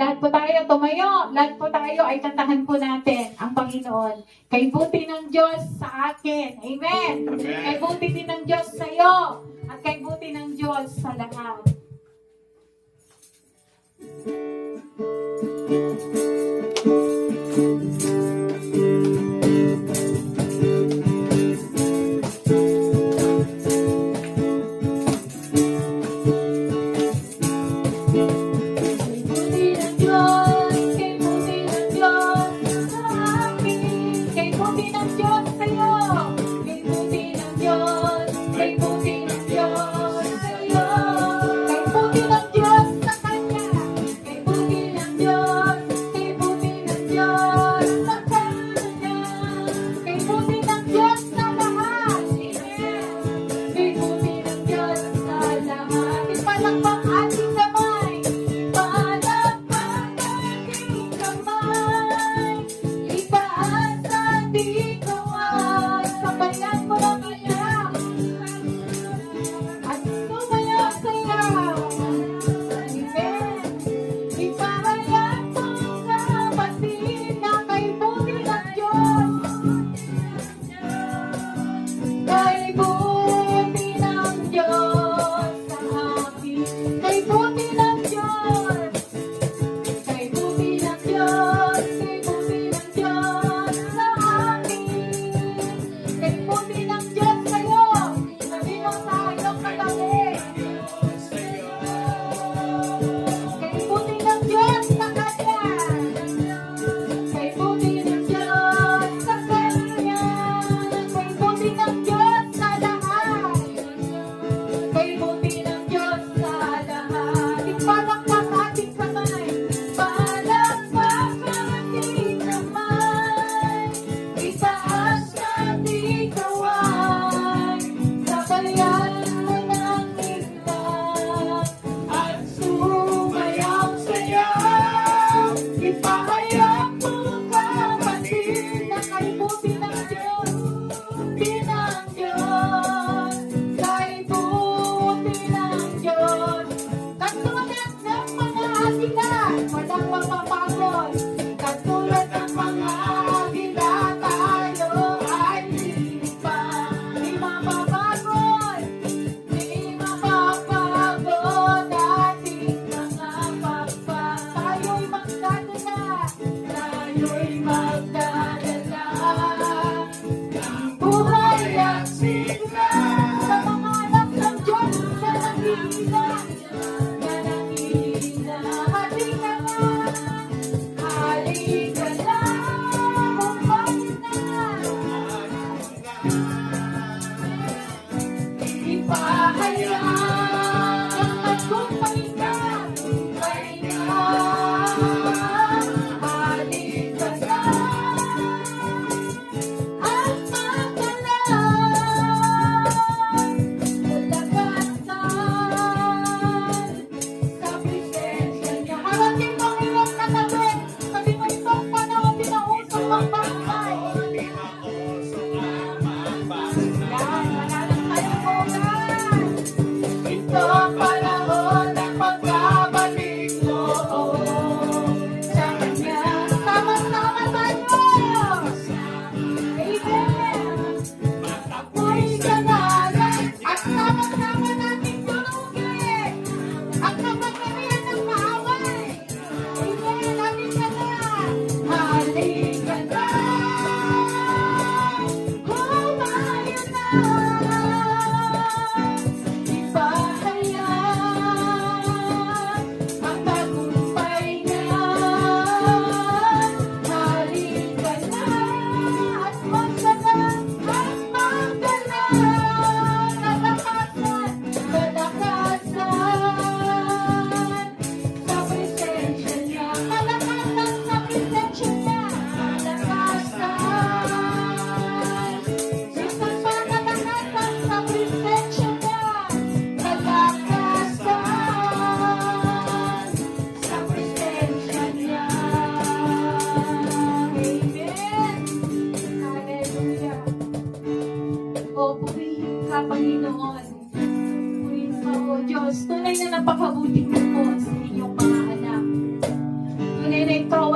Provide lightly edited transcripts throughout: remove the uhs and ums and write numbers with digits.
lahat po tayo tumayo. Lahat po tayo ay kantahan po natin ang Panginoon. Kay buti ng Diyos sa akin. Amen. Kay buti din ng Diyos sa iyo. At kay buti ng Diyos sa lahat.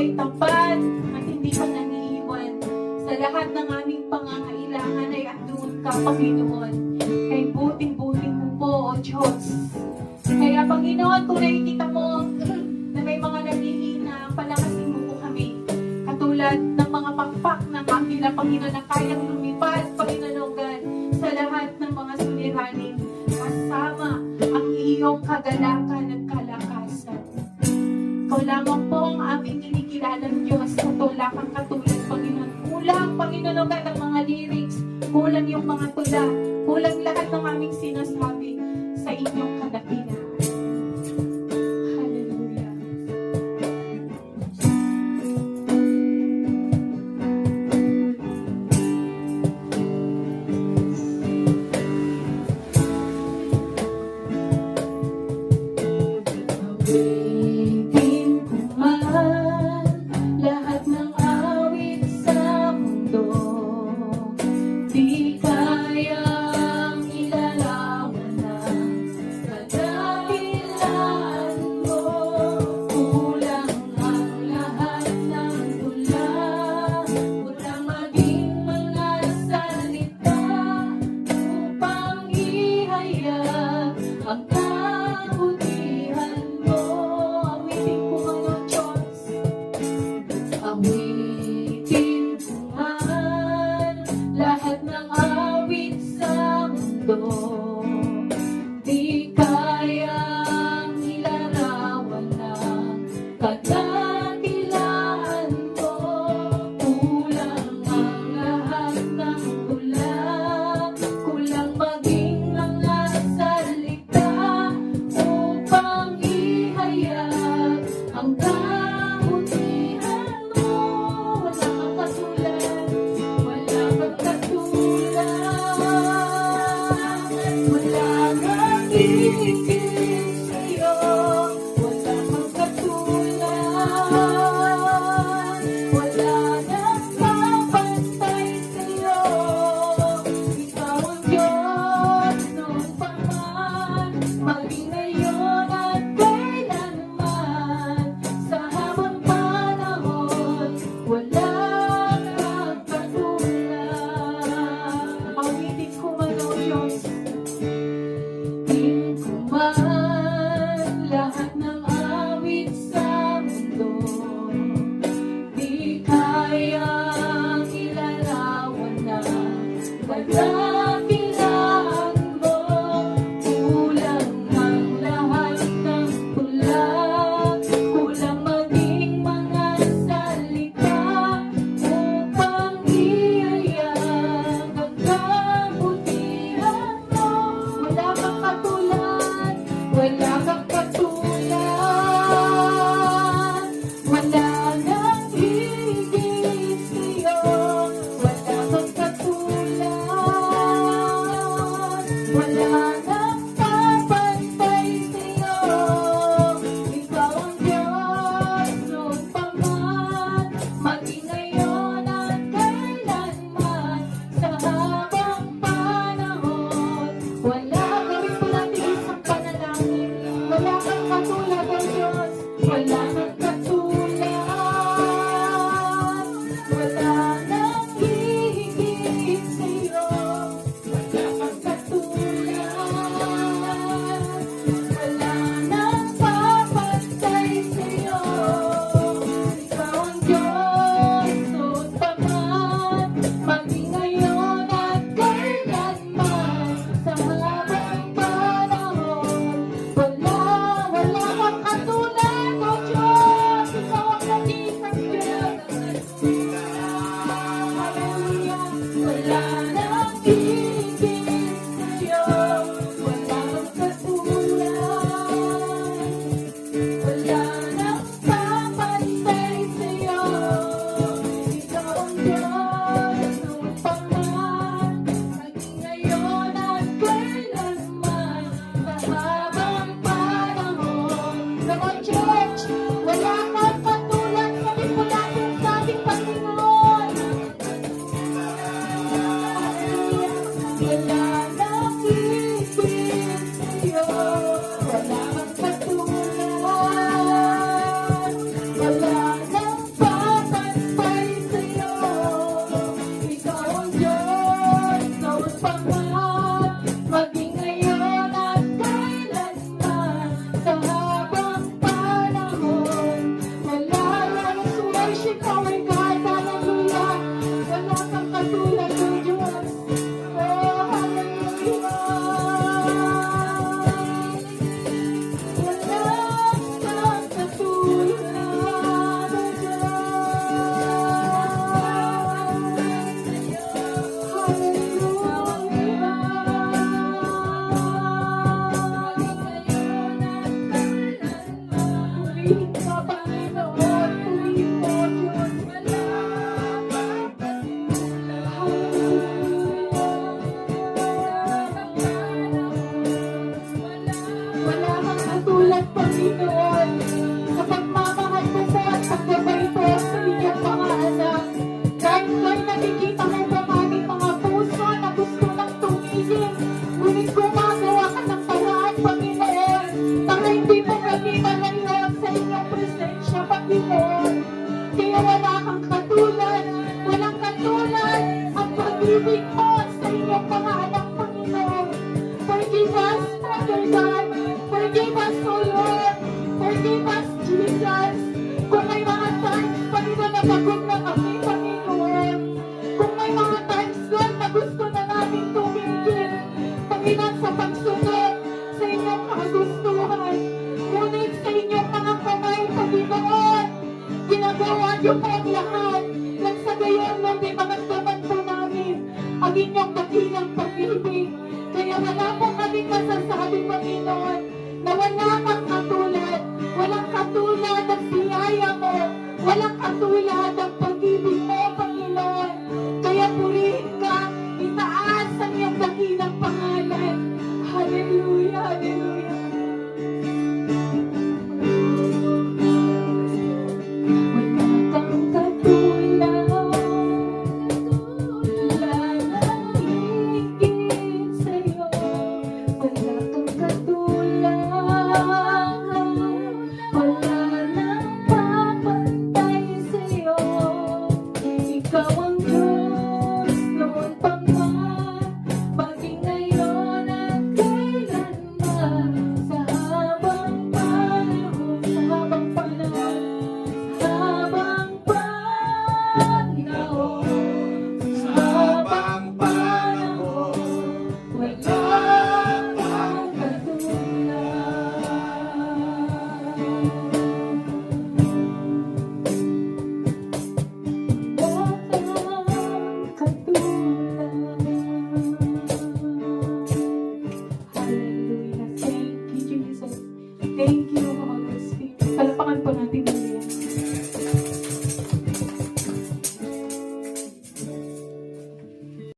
ay tapat at hindi ka nangiiwan. Sa lahat ng aming pangangailangan ay andun ka, Panginoon. Kay buting-buting mo po, O Diyos. Kaya, Panginoon, kung nakikita mo na may mga naghihina, palakasin mo po kami. Katulad ng mga pakpak ng akila, Panginoon, na kayang lumipad, Panginoon, God, sa lahat ng mga suliranin. Kasama ang iyong kagalakan at kalakasan. Ikaw lamang po ang aming kinikilalang Diyos. Katula kang katulad, Panginoon. Kulang, Panginoon, God, ang mga lyrics. Kulang yung mga tula. Kulang lahat ng aming sinasabi sa inyong kadakilaan. Hallelujah. Awitin ko man lahat ng awit sa mundo, di kayang ilalawan ng Panginoon. Kaya wala kang katulad, walang katulad ang pag-ibig mo sa inyong mga anak, Panginoon. Forgive us, Father God. Forgive us, O Lord. Forgive us, Jesus. Kung may mga times, Panginoon, na pagod na kami, Panginoon. Kung may mga times, Lord, na gusto na namin tumigil, Panginoon, sa pagsunod sa inyong kagustuhan. Ngunit sa inyong mga kamay, Panginoon, ginagawa niyo po ang lahat. Nang sa gayon, Lord, ay maramdaman po namin ang inyong dakilang pag-ibig. Kaya wala po kaming masasabi, Panginoon, na wala kang katulad. Walang katulad ang biyaya mo. Walang katulad